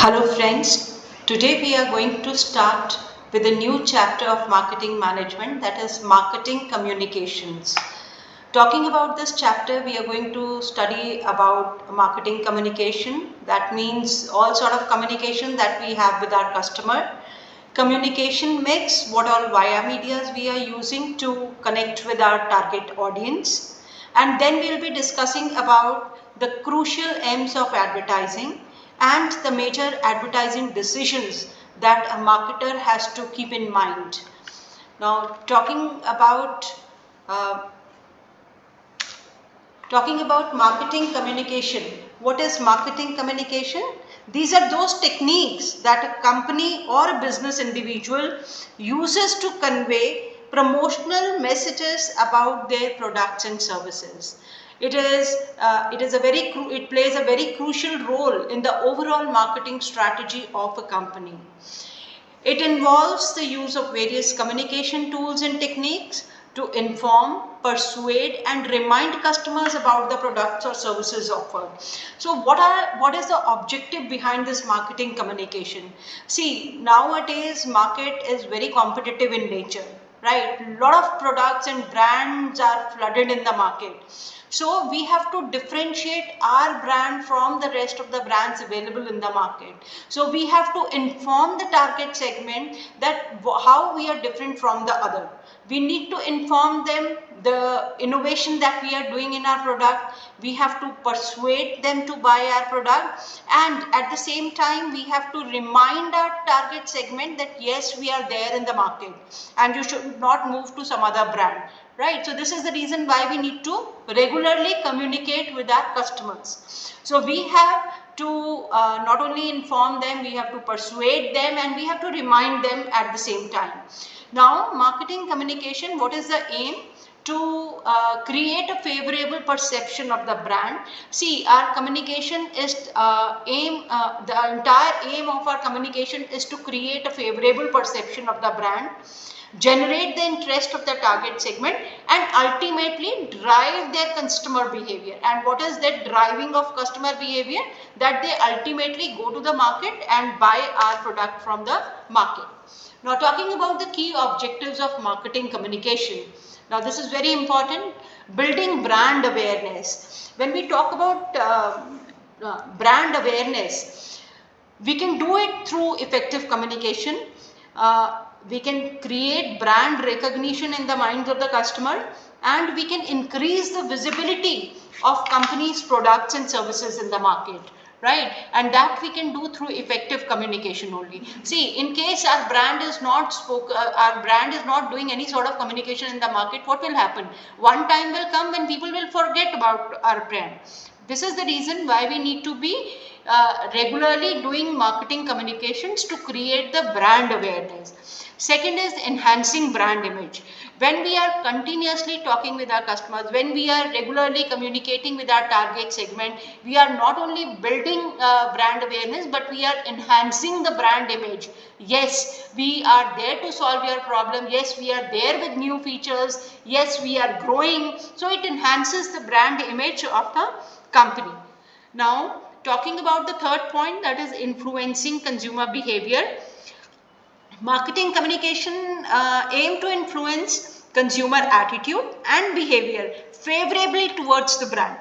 Hello friends, today we are going to start with a new chapter of marketing management, that is marketing communications. Talking about this chapter, we are going to study about marketing communication. That means all sort of communication that we have with our customer. Communication mix, what all via medias we are using to connect with our target audience. And then we will be discussing about the crucial aims of advertising and the major advertising decisions that a marketer has to keep in mind. Now, talking about marketing communication. What is marketing communication? These are those techniques that a company or a business individual uses to convey promotional messages about their products and services. It plays a very crucial role in the overall marketing strategy of a company. It involves the use of various communication tools and techniques to inform, persuade and remind customers about the products or services offered. So what is the objective behind this marketing communication? See, nowadays market is very competitive in nature, right? A lot of products and brands are flooded in the market. So we have to differentiate our brand from the rest of the brands available in the market. So we have to inform the target segment that how we are different from the other. We need to inform them the innovation that we are doing in our product. We have to persuade them to buy our product, and at the same time we have to remind our target segment that yes, we are there in the market and you should not move to some other brand. Right, so this is the reason why we need to regularly communicate with our customers. So we have to not only inform them, we have to persuade them and we have to remind them at the same time. Now, marketing communication, what is the aim? To create a favorable perception of the brand. See, our communication is the entire aim of our communication is to create a favorable perception of the brand, generate the interest of the target segment and ultimately drive their customer behavior. And what is that driving of customer behavior? That they ultimately go to the market and buy our product from the market. Now, talking about the key objectives of marketing communication. Now, this is very important. Building brand awareness. When we talk about brand awareness, we can do it through effective communication. We can create brand recognition in the minds of the customer, and we can increase the visibility of companies' products and services in the market, right? And that we can do through effective communication only. See, in case our brand is not doing any sort of communication in the market, what will happen? One time will come when people will forget about our brand. This is the reason why we need to be regularly doing marketing communications to create the brand awareness. Second is enhancing brand image. When we are continuously talking with our customers, when we are regularly communicating with our target segment, we are not only building brand awareness, but we are enhancing the brand image. Yes, we are there to solve your problem. Yes, we are there with new features. Yes, we are growing. So it enhances the brand image of the company. Now, talking about the third point, that is influencing consumer behavior. Marketing communication aim to influence consumer attitude and behavior favorably towards the brand.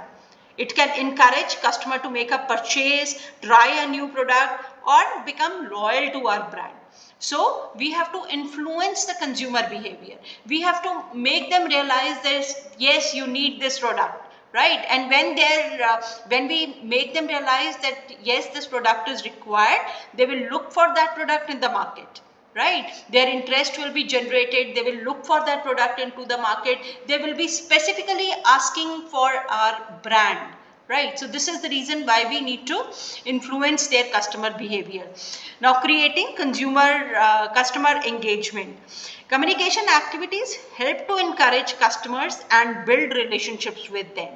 It can encourage customer to make a purchase, try a new product or become loyal to our brand. So we have to influence the consumer behavior. We have to make them realize that yes, you need this product. Right, and when we make them realize that yes, this product is required, they will look for that product in the market. Right, their interest will be generated. They will look for that product into the market. They will be specifically asking for our brand. Right, so this is the reason why we need to influence their customer behavior. Now, creating customer engagement. Communication activities help to encourage customers and build relationships with them.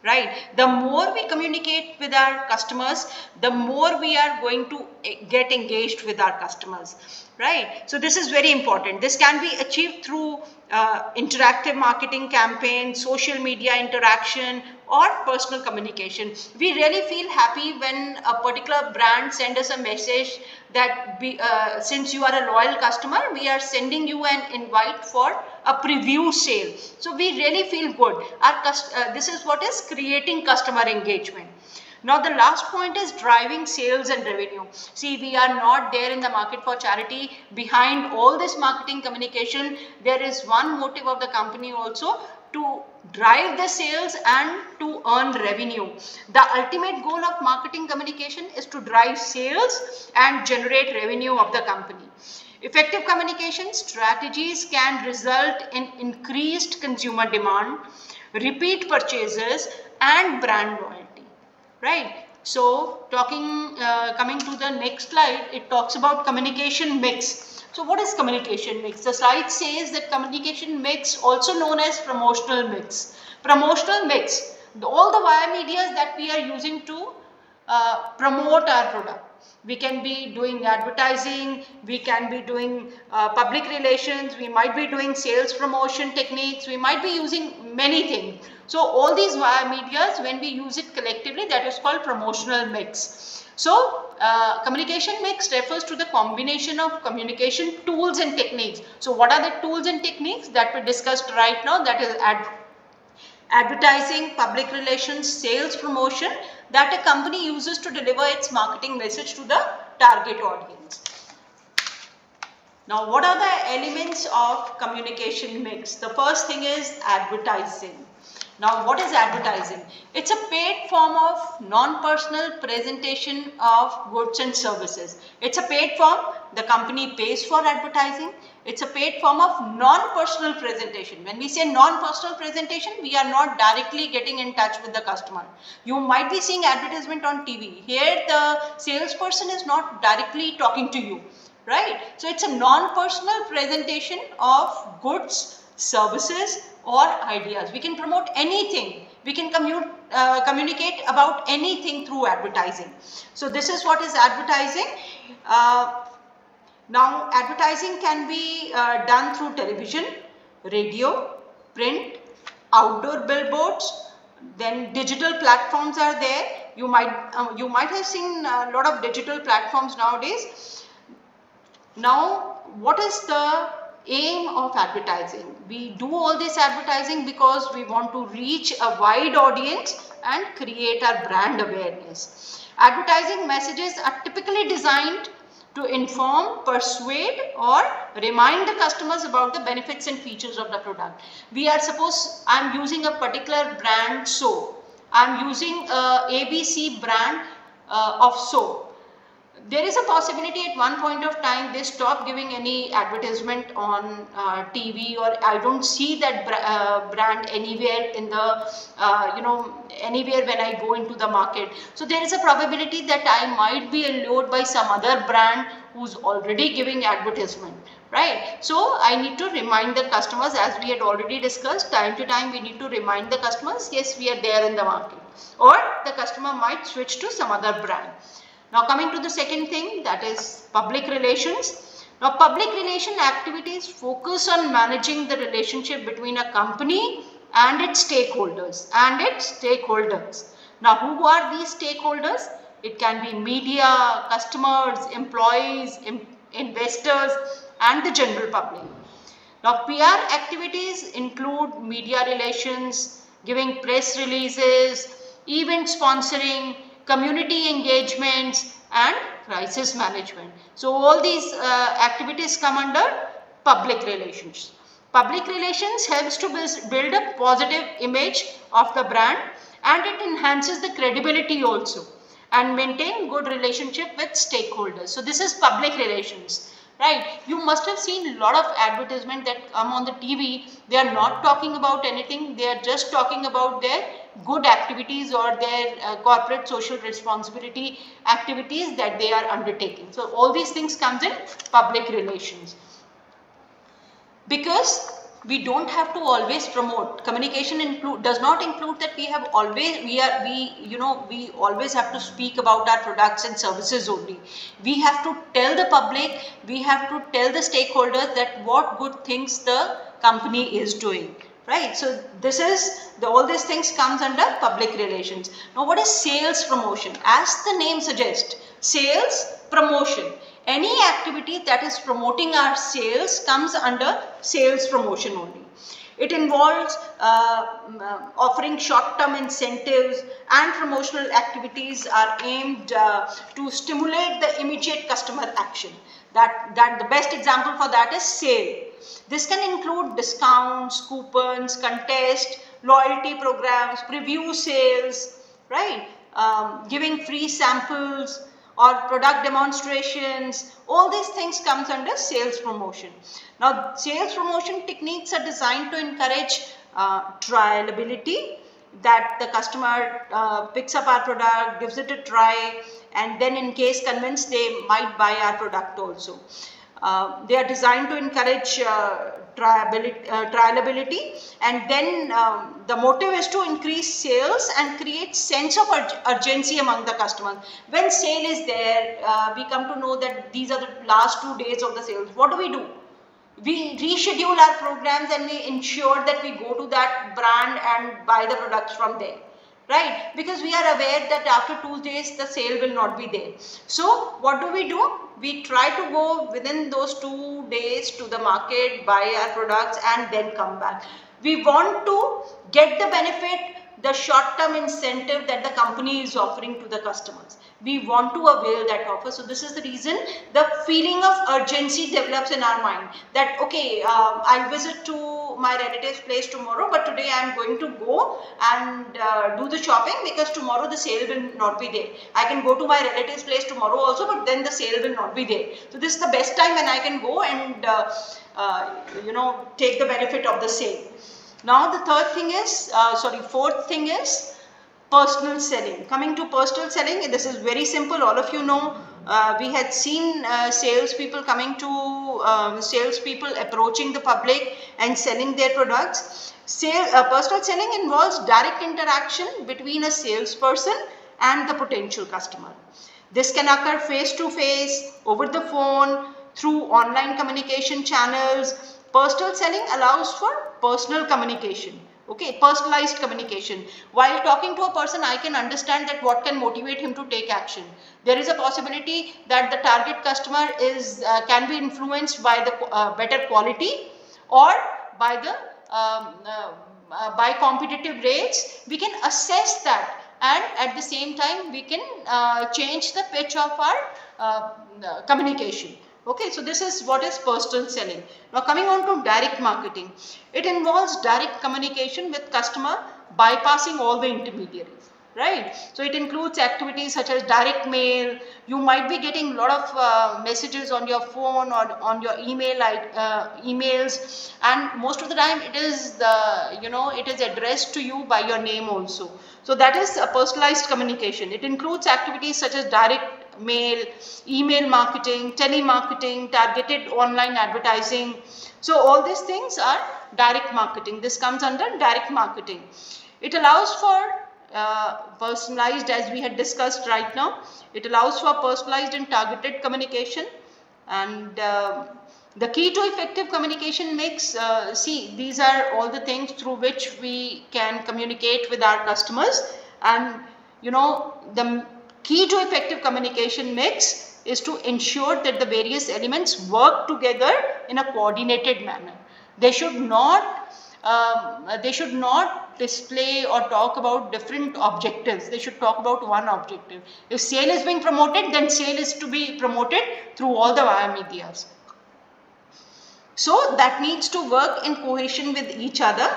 Right, the more we communicate with our customers, the more we are going to get engaged with our customers. right? So this is very important. This can be achieved through interactive marketing campaign, social media interaction, or personal communication. We really feel happy when a particular brand sends us a message that since you are a loyal customer, we are sending you an invite for a preview sale. So we really feel good. This is what is creating customer engagement. Now the last point is driving sales and revenue. See, we are not there in the market for charity. Behind all this marketing communication, there is one motive of the company also, to drive the sales and to earn revenue. The ultimate goal of marketing communication is to drive sales and generate revenue of the company. Effective communication strategies can result in increased consumer demand, repeat purchases, and brand loyalty. Right. So coming to the next slide, it talks about communication mix. So what is communication mix? The slide says that communication mix, also known as promotional mix. Promotional mix, all the wire medias that we are using to promote our product. We can be doing advertising, we can be doing public relations, we might be doing sales promotion techniques, we might be using many things. So all these via medias, when we use it collectively, that is called promotional mix. So communication mix refers to the combination of communication tools and techniques. So what are the tools and techniques that we discussed right now? That is advertising, public relations, sales promotion, that a company uses to deliver its marketing message to the target audience. Now, what are the elements of communication mix? The first thing is advertising. Now, what is advertising? It's a paid form of non-personal presentation of goods and services. It's a paid form. The company pays for advertising. It's a paid form of non-personal presentation. When we say non-personal presentation, we are not directly getting in touch with the customer. You might be seeing advertisement on TV. Here, the salesperson is not directly talking to you, right? So, it's a non-personal presentation of goods, services, or ideas. We can promote anything. We can communicate about anything through advertising. So this is what is advertising. Now advertising can be done through television, radio, print, outdoor billboards, then digital platforms are there. You might have seen a lot of digital platforms nowadays. Now what is the aim of advertising? We do all this advertising because we want to reach a wide audience and create our brand awareness. Advertising messages are typically designed to inform, persuade, or remind the customers about the benefits and features of the product. I'm using a particular brand soap. I'm using a ABC brand of soap. There is a possibility at one point of time they stop giving any advertisement on TV, or I don't see that brand anywhere in the anywhere when I go into the market. So there is a probability that I might be allured by some other brand who's already giving advertisement, right? So I need to remind the customers, as we had already discussed, time to time we need to remind the customers, yes, we are there in the market, or the customer might switch to some other brand. Now coming to the second thing, that is public relations. Now public relation activities focus on managing the relationship between a company and its stakeholders. Now who are these stakeholders? It can be media, customers, employees, investors, and the general public. Now PR activities include media relations, giving press releases, event sponsoring, community engagements, and crisis management. So all these activities come under public relations. Public relations helps to build a positive image of the brand, and it enhances the credibility also, and maintain good relationship with stakeholders. So this is public relations. Right, you must have seen a lot of advertisement that come on the TV. They are not talking about anything, they are just talking about their good activities or their corporate social responsibility activities that they are undertaking. So all these things comes in public relations. Because we don't have to always promote. Communication does not include that we always have to speak about our products and services only. We have to tell the public, we have to tell the stakeholders that what good things the company is doing. Right, so this is all these things comes under public relations. Now, what is sales promotion? As the name suggests, sales promotion. Any activity that is promoting our sales comes under sales promotion only. It involves offering short-term incentives, and promotional activities are aimed to stimulate the immediate customer action. That the best example for that is sale. This can include discounts, coupons, contests, loyalty programs, preview sales, right? Giving free samples or product demonstrations. All these things comes under sales promotion. Now, sales promotion techniques are designed to encourage trialability, that the customer picks up our product, gives it a try, and then in case convinced, they might buy our product also. They are designed to encourage trialability, and then the motive is to increase sales and create sense of urgency among the customers. When sale is there, we come to know that these are the last 2 days of the sales. What do? We reschedule our programs and we ensure that we go to that brand and buy the products from there. Right, because we are aware that after 2 days the sale will not be there. So what do? We try to go within those 2 days to the market, buy our products, and then come back. We want to get the benefit, the short-term incentive that the company is offering to the customers. We want to avail that offer. So this is the reason the feeling of urgency develops in our mind, that okay, I'll visit to my relative's place tomorrow, but today I am going to go and do the shopping, because tomorrow the sale will not be there. I can go to my relative's place tomorrow also, but then the sale will not be there. So this is the best time when I can go and take the benefit of the sale. Now the fourth thing is personal selling. Coming to personal selling, this is very simple. All of you know, we had seen salespeople approaching the public and selling their products. Personal selling involves direct interaction between a salesperson and the potential customer. This can occur face to face, over the phone, through online communication channels. Personal selling allows for personal communication. Okay, personalized communication. While talking to a person, I can understand that what can motivate him to take action. There is a possibility that the target customer can be influenced by the better quality, or by the by competitive rates. We can assess that, and at the same time we can change the pitch of our communication. Okay, so this is what is personal selling. Now coming on to direct marketing. It involves direct communication with customer, bypassing all the intermediaries. Right, so it includes activities such as direct mail. You might be getting a lot of messages on your phone or on your emails, and most of the time it is it is addressed to you by your name also. So that is a personalized communication. It includes activities such as direct mail, email marketing, telemarketing, targeted online advertising. So all these things are direct marketing. This comes under direct marketing. It allows for personalized, as we had discussed right now. It allows for personalized and targeted communication, and the key to effective communication mix, these are all the things through which we can communicate with our customers. And the key to effective communication mix is to ensure that the various elements work together in a coordinated manner. They should not display or talk about different objectives. They should talk about one objective. If sale is being promoted, then sale is to be promoted through all the via medias. So that needs to work in cohesion with each other,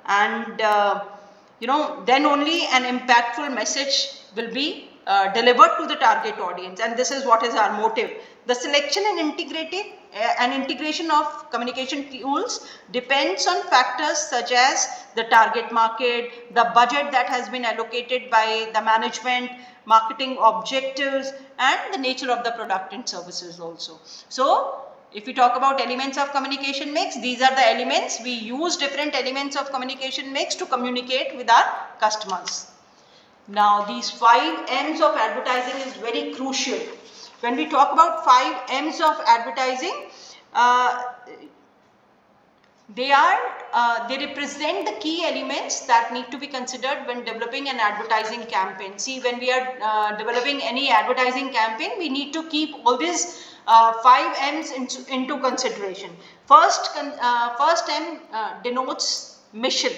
and then only an impactful message will be delivered to the target audience, and this is what is our motive. The selection and integration of communication tools depends on factors such as the target market, the budget that has been allocated by the management, marketing objectives, and the nature of the product and services also. So if we talk about elements of communication mix, these are the elements. We use different elements of communication mix to communicate with our customers. Now, these 5 M's of advertising is very crucial. When we talk about 5 M's of advertising, they represent the key elements that need to be considered when developing an advertising campaign. See, when we are developing any advertising campaign, we need to keep all these 5 M's into consideration. First M denotes mission.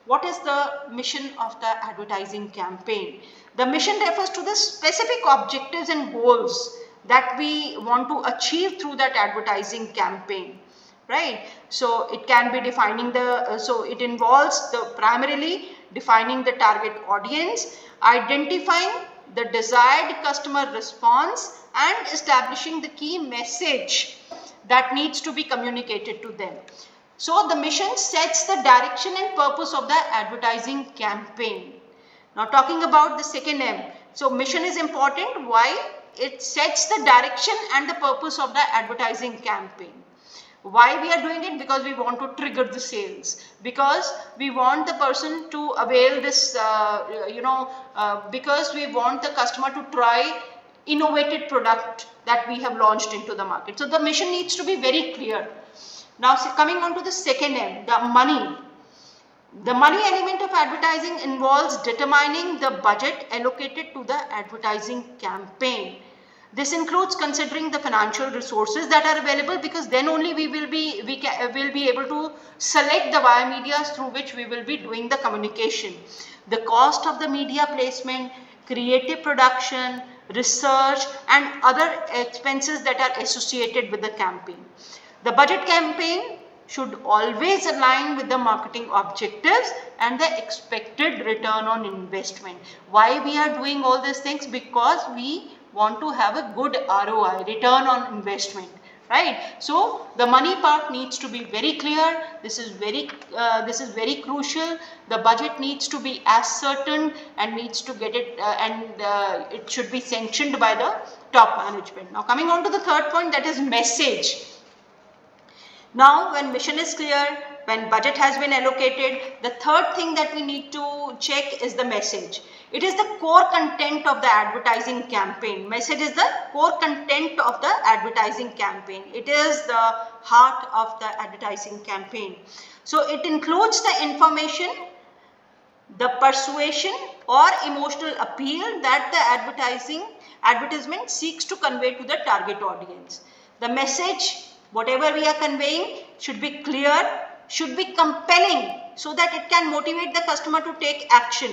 What is the mission of the advertising campaign? The mission refers to the specific objectives and goals that we want to achieve through that advertising campaign. Right, so it can be defining the, so it involves the primarily defining the target audience, identifying the desired customer response, and establishing the key message that needs to be communicated to them. So the mission sets the direction and purpose of the advertising campaign. Now talking about the second M, so mission is important. Why? It sets the direction and the purpose of the advertising campaign. Why we are doing it? Because we want to trigger the sales, because we want the person to avail this, because we want the customer to try innovative product that we have launched into the market. So the mission needs to be very clear. Now coming on to the second M, the money. The money element of advertising involves determining the budget allocated to the advertising campaign. This includes considering the financial resources that are available, because then only we will be able to select the via medias through which we will be doing the communication. The cost of the media placement, creative production, research, and other expenses that are associated with the campaign. The budget campaign should always align with the marketing objectives and the expected return on investment. Why we are doing all these things? Because we want to have a good ROI, return on investment, right? So the money part needs to be very clear. This is very crucial. The budget needs to be as certain and needs to get it, it should be sanctioned by the top management. Now coming on to the third point, that is message. Now when mission is clear, when budget has been allocated, the third thing that we need to check is the message. It is the core content of the advertising campaign. Message is the core content of the advertising campaign. It is the heart of the advertising campaign. So it includes the information, the persuasion or emotional appeal that the advertisement seeks to convey to the target audience. The message, whatever we are conveying, should be clear, should be compelling, so that it can motivate the customer to take action,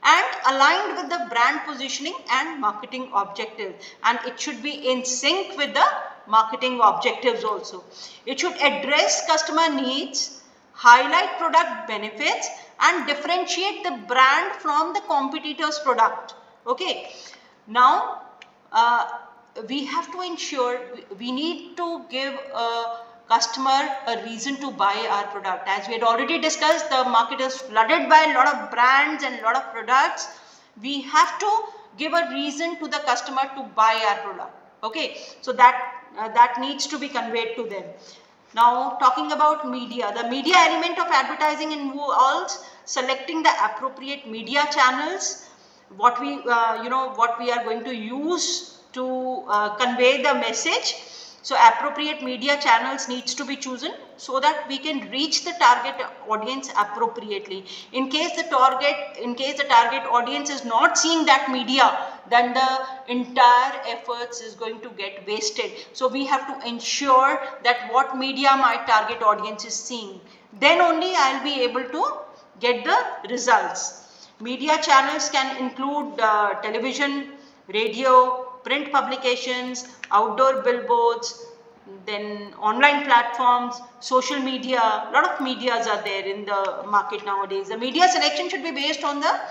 and aligned with the brand positioning and marketing objectives, and it should be in sync with the marketing objectives also. It should address customer needs, highlight product benefits, and differentiate the brand from the competitor's product. Okay, now we have to ensure, we need to give a customer a reason to buy our product. As we had already discussed, the market is flooded by a lot of brands and a lot of products. We have to give a reason to the customer to buy our product. Okay, so that needs to be conveyed to them. Now talking about media, the media element of advertising involves selecting the appropriate media channels, what we are going to use to convey the message. So appropriate media channels needs to be chosen so that we can reach the target audience appropriately. In case the target audience is not seeing that media, then the entire efforts is going to get wasted. So we have to ensure that what media my target audience is seeing, then only I'll be able to get the results. Media channels can include television, radio, print publications, outdoor billboards, then online platforms, social media. A lot of medias are there in the market nowadays. The media selection should be based on the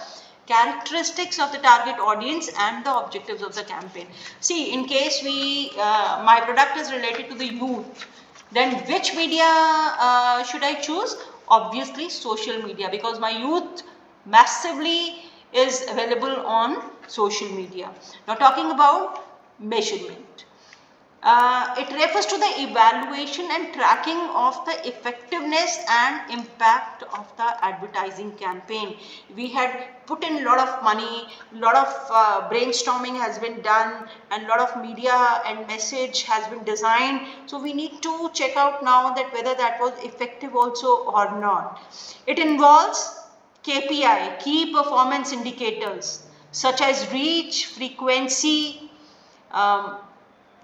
characteristics of the target audience and the objectives of the campaign. See, in case my product is related to the youth, then which media should I choose? Obviously social media, because my youth massively is available on social media. Now talking about measurement. It refers to the evaluation and tracking of the effectiveness and impact of the advertising campaign. We had put in a lot of money, a lot of brainstorming has been done, and a lot of media and message has been designed. So we need to check out now that whether that was effective also or not. It involves KPI, key performance indicators, such as reach, frequency,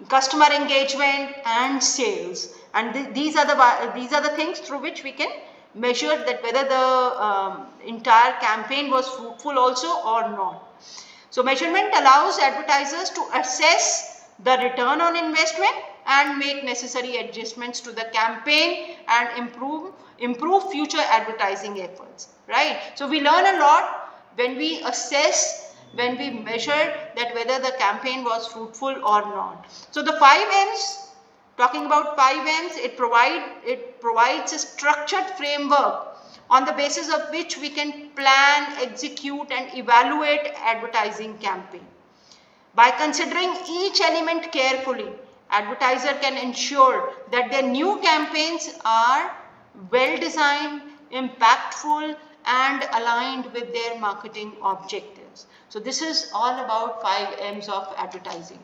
customer engagement and sales, and these are the things through which we can measure that whether the entire campaign was fruitful also or not. So measurement allows advertisers to assess the return on investment and make necessary adjustments to the campaign and improve future advertising efforts, right? So we learn a lot when we assess, when we measure that whether the campaign was fruitful or not. So the 5 M's, talking about 5 M's, it provides a structured framework on the basis of which we can plan, execute and evaluate advertising campaign. By considering each element carefully, advertiser can ensure that their new campaigns are well designed, impactful and aligned with their marketing objectives. So this is all about 5 M's of advertising.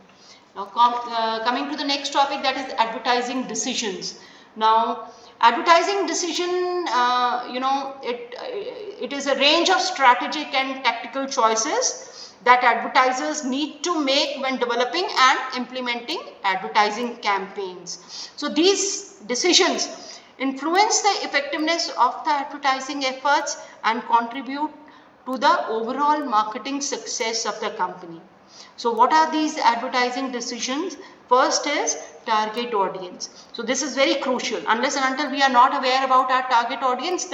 Now coming to the next topic, that is advertising decisions. Now advertising decision, it is a range of strategic and tactical choices that advertisers need to make when developing and implementing advertising campaigns. So these decisions influence the effectiveness of the advertising efforts and contribute to the overall marketing success of the company. So what are these advertising decisions? First is target audience. So this is very crucial. Unless and until we are not aware about our target audience,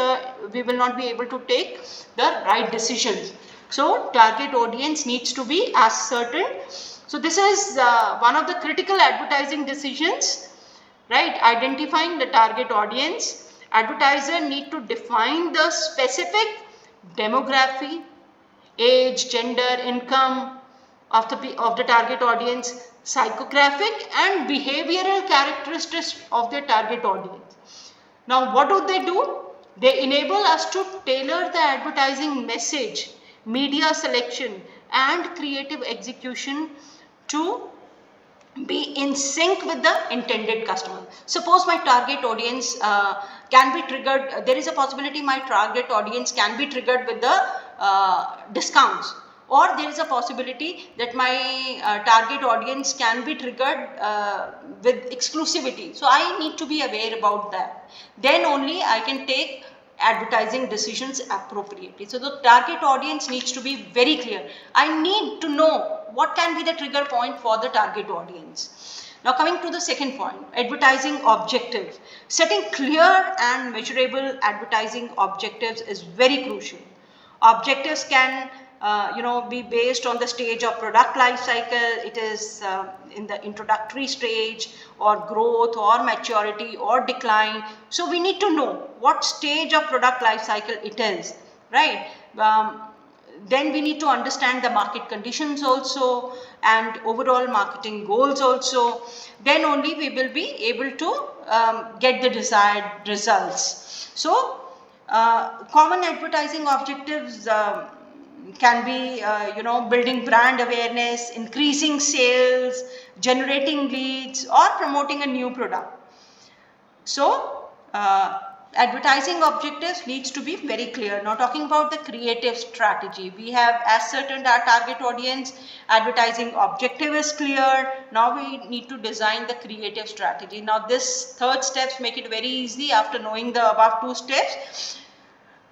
we will not be able to take the right decisions. So target audience needs to be ascertained. So this is one of the critical advertising decisions, right? Identifying the target audience. Advertiser need to define the specific demography, age, gender, income of the target audience, psychographic and behavioral characteristics of their target audience. Now what do? They enable us to tailor the advertising message, media selection and creative execution to be in sync with the intended customer. Suppose my target audience can be triggered, there is a possibility my target audience can be triggered with the discounts, or there is a possibility that my target audience can be triggered with exclusivity. So I need to be aware about that. Then only I can take advertising decisions appropriately. So the target audience needs to be very clear. I need to know what can be the trigger point for the target audience. Now coming to the second point, advertising objectives. Setting clear and measurable advertising objectives is very crucial. Objectives can be based on the stage of product life cycle. It is in the introductory stage, or growth, or maturity, or decline. So we need to know what stage of product life cycle it is, right? Then we need to understand the market conditions also and overall marketing goals also. Then only we will be able to get the desired results. So common advertising objectives can be building brand awareness, increasing sales, generating leads, or promoting a new product. So advertising objectives needs to be very clear. Now talking about the creative strategy, we have ascertained our target audience, advertising objective is clear. Now we need to design the creative strategy. Now this third steps make it very easy after knowing the above two steps.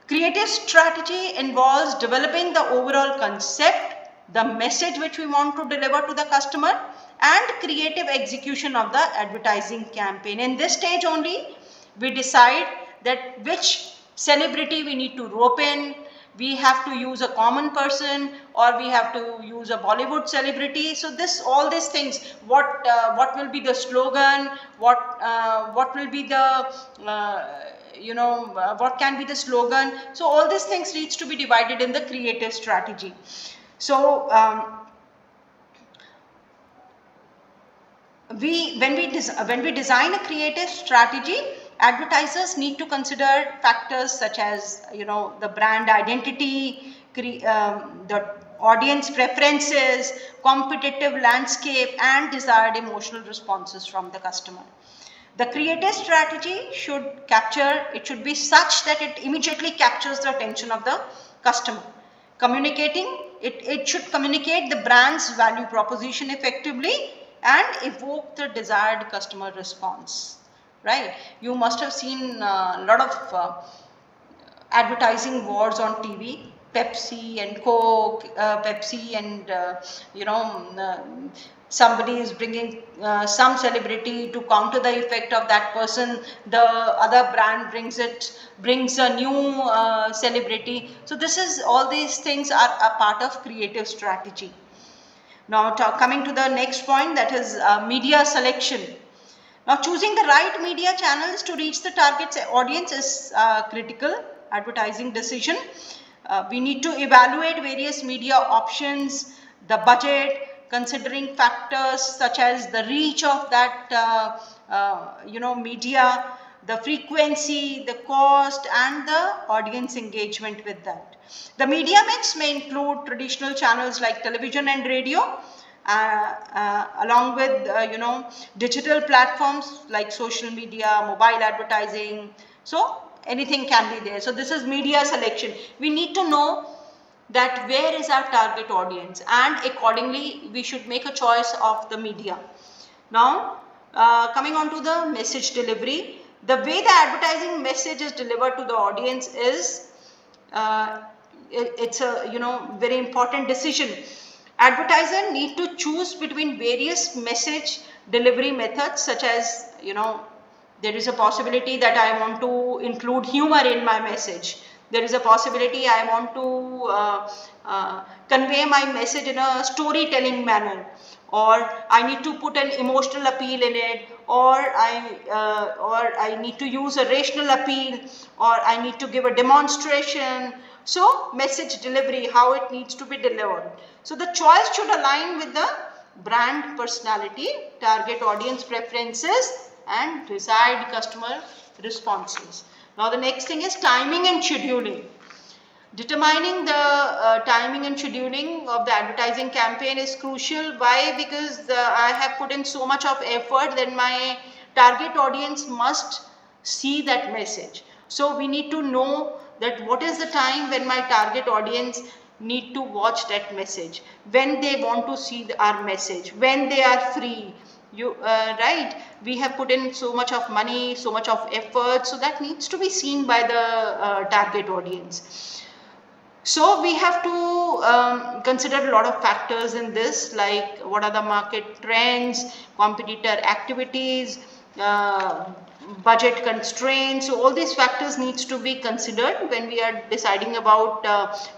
Creative strategy involves developing the overall concept, the message which we want to deliver to the customer, and creative execution of the advertising campaign. In this stage only, we decide that which celebrity we need to rope in. We have to use a common person, or we have to use a Bollywood celebrity. So all these things, what will be the slogan, what will be the what can be the slogan. So all these things needs to be divided in the creative strategy. So when we design a creative strategy, advertisers need to consider factors such as, the brand identity, the audience preferences, competitive landscape, and desired emotional responses from the customer. The creative strategy should be such that it immediately captures the attention of the customer. It should communicate the brand's value proposition effectively and evoke the desired customer response, right? You must have seen a lot of advertising wars on TV. Pepsi and Coke, Pepsi and somebody is bringing some celebrity to counter the effect of that person. The other brand brings a new celebrity. So all these things are a part of creative strategy. Now coming to the next point, that is media selection. Now choosing the right media channels to reach the target audience is critical advertising decision. We need to evaluate various media options, the budget, considering factors such as the reach of that media, the frequency, the cost, and the audience engagement with that. The media mix may include traditional channels like television and radio, along with digital platforms like social media, mobile advertising. So anything can be there. So this is media selection. We need to know that where is our target audience, and accordingly we should make a choice of the media. Now coming on to the message delivery, the way the advertising message is delivered to the audience is it's a very important decision. Advertiser need to choose between various message delivery methods, such as there is a possibility that I want to include humor in my message. There is a possibility I want to convey my message in a storytelling manner, or I need to put an emotional appeal in it, or I need to use a rational appeal, or I need to give a demonstration. So message delivery, how it needs to be delivered. So the choice should align with the brand personality, target audience preferences, and desired customer responses. Now the next thing is timing and scheduling. Determining the timing and scheduling of the advertising campaign is crucial. Why? Because I have put in so much of effort, then my target audience must see that message. So we need to know that what is the time when my target audience need to watch that message, when they want to see our message, when they are free. Right, we have put in so much of money, so much of effort, so that needs to be seen by the target audience. So we have to consider a lot of factors in this, like what are the market trends, competitor activities, budget constraints. So all these factors needs to be considered when we are deciding about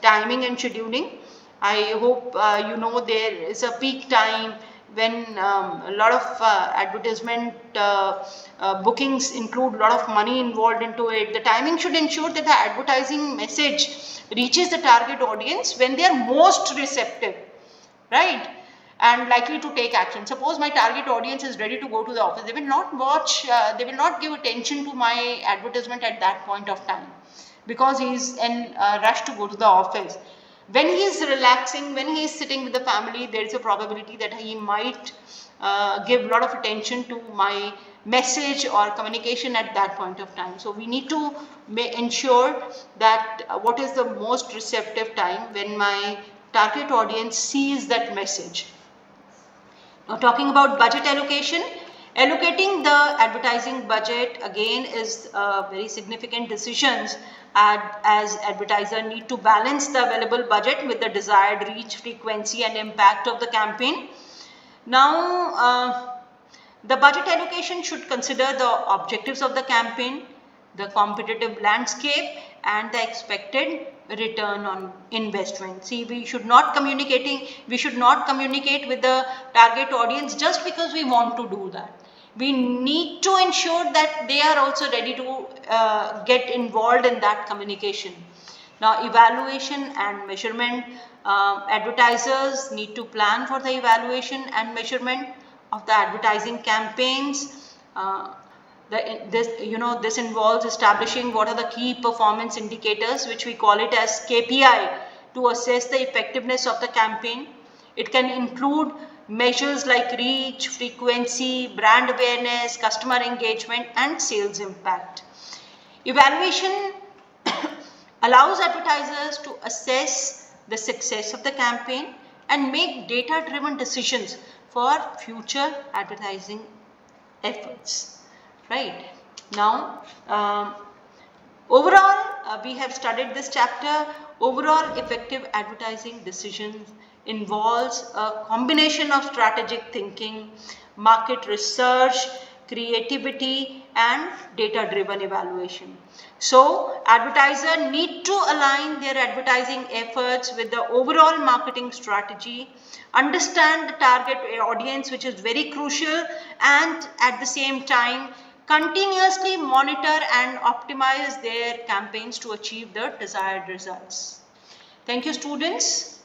timing and scheduling. I hope there is a peak time when a lot of advertisement bookings include a lot of money involved into it. The timing should ensure that the advertising message reaches the target audience when they are most receptive, right, and likely to take action. Suppose my target audience is ready to go to the office, they will not watch, they will not give attention to my advertisement at that point of time, because he is in a rush to go to the office. When he is relaxing, when he is sitting with the family, there is a probability that he might give a lot of attention to my message or communication at that point of time. So we need to ensure that what is the most receptive time when my target audience sees that message. Now talking about budget allocation, allocating the advertising budget again is a very significant decisions, as advertiser need to balance the available budget with the desired reach, frequency, and impact of the campaign. Now the budget allocation should consider the objectives of the campaign, the competitive landscape, and the expected return on investment. See, we should not communicate with the target audience just because we want to do that. We need to ensure that they are also ready to get involved in that communication. Now evaluation and measurement, advertisers need to plan for the evaluation and measurement of the advertising campaigns. This involves establishing what are the key performance indicators, which we call it as KPI, to assess the effectiveness of the campaign. It can include measures like reach, frequency, brand awareness, customer engagement, and sales impact. Evaluation allows advertisers to assess the success of the campaign and make data-driven decisions for future advertising efforts. Right. Now, overall, we have studied this chapter. Overall, effective advertising decisions involves a combination of strategic thinking, market research, creativity, and data-driven evaluation. So, advertisers need to align their advertising efforts with the overall marketing strategy, understand the target audience, which is very crucial, and at the same time, continuously monitor and optimize their campaigns to achieve the desired results. Thank you, students.